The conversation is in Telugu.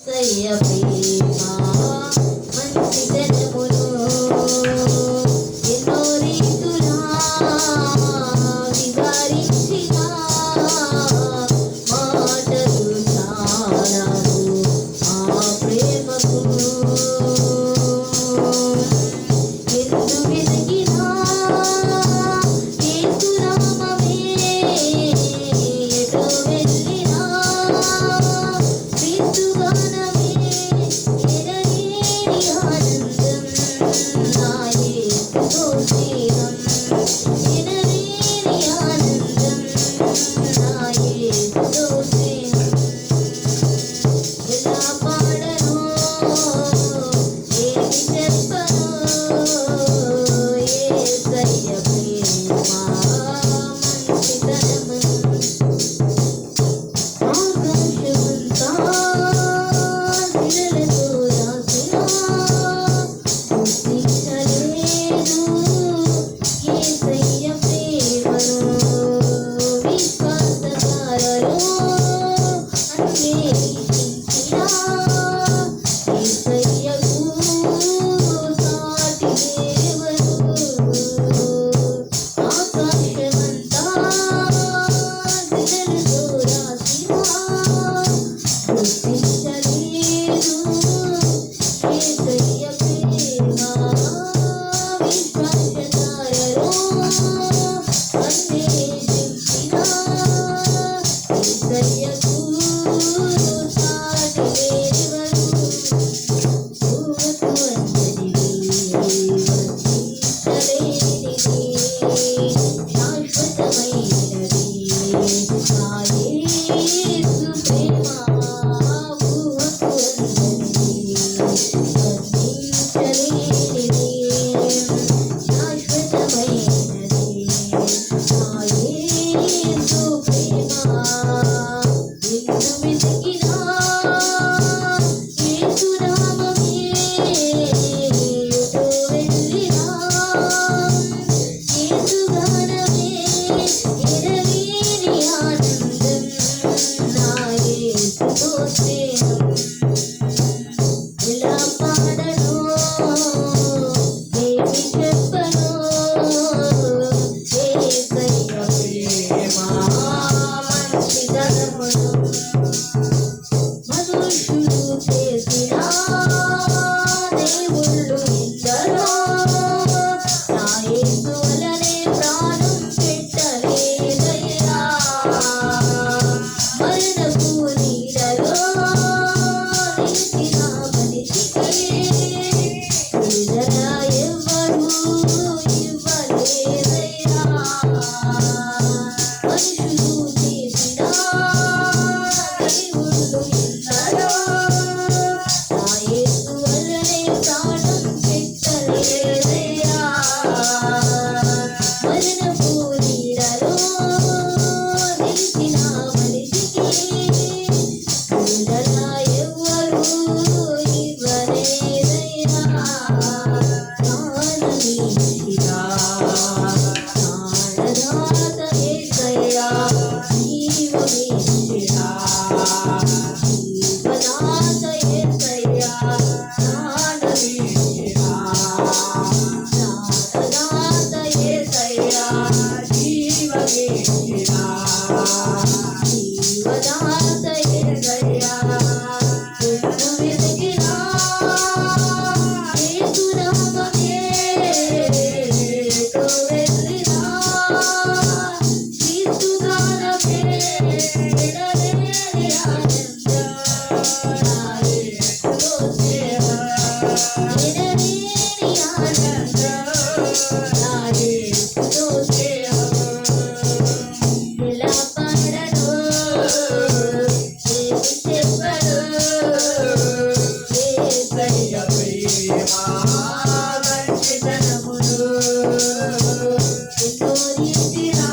సయ్య ప్రేమ మంచితనమును ఎన్నో రీతులా వివరించిన మాటలు చాలవు ఆ ప్రేమకు. ఎందు వెతికినా యేసునామమే, ఎటు వెళ్ళినా క్రీస్తుగానమే, ఎనలేని ఆనందం నా యేసుతో స్నేహం, ఎనలేని ఆనందం నా యేసుతో స్నేహం. ఎలా పాడనో ఏమి చెప్పనో యేసయ్య ప్రేమ మంచితనమును. ఆకాశమంతా శిలలతో రాసినా గుర్తించలేదు యేసయ్య ప్రేమను. విశ్వాసధారలో అన్వేషించినా యేసయ్యకు సాటి లేవరు. ఆకాశమంతా శిలలతో రాసినా గుర్తించలేదు యేసయ్య ప్రేమ. విశ్వాసధారలో అన్వేషించినా యేసయ్యకు సాటి లేవరు. ఊహకు అందనిది వర్ణించలేనిది శాశ్వతమైనది నా యేసు ప్రేమ. ఊహకు అందనిది వర్ణించలేనిది శాశ్వతమైనది నా యేసు ప్రేమ. ఎందు వెతికినా యేసునామమే, ఎటు వెళ్ళినా యేసుగానమే, ఎనలేని ఆనందం నా యేసుతో స్నేహం. ఎలా పాడనో ఏమి చెప్పనో యేసయ్య ప్రేమ మంచితనమును. మనుషులు చేసిన దేవుళ్ళు ఎందరో నా యేసు వలనే ప్రాణం పెట్టలేదయ్యా. మరణపు నీడలో నిలిచిన మనిషికి విడుదల ఎవ్వరూ ఇవ్వలేదయ్యా. మనుషులు చేసిన దేవుళ్ళు ఎందరో నా యేసు వలనే ప్రాణం పెట్టలేదయ్యా. మరణపు నీడలో నిలిచిన మనిషికి విడుదల ఎవ్వరూ ఇవ్వలేదయ్యా. ప్రాణమిచ్చిన ప్రాణదాత యేసయ్యా, జీవమిచ్చిన జీవదాత యేసయ్యా, ప్రాణమిచ్చిన ప్రాణదాత యేసయ్యా, జీవమిచ్చిన జీవదాత యేసయ్యా. ఎందు వెతికినా యేసునామమే, ఎటు వెళ్ళినా క్రీస్తుగానమే, ఎనలేని ఆనందం నా యేసుతో స్నేహం, ఎనలేని ఆనందం నా యేసుతో స్నేహం. ఎలా పాడనో ఏమి చెప్పనో యేసయ్య ప్రేమ మంచితనమును. ఎన్నో రీతిలా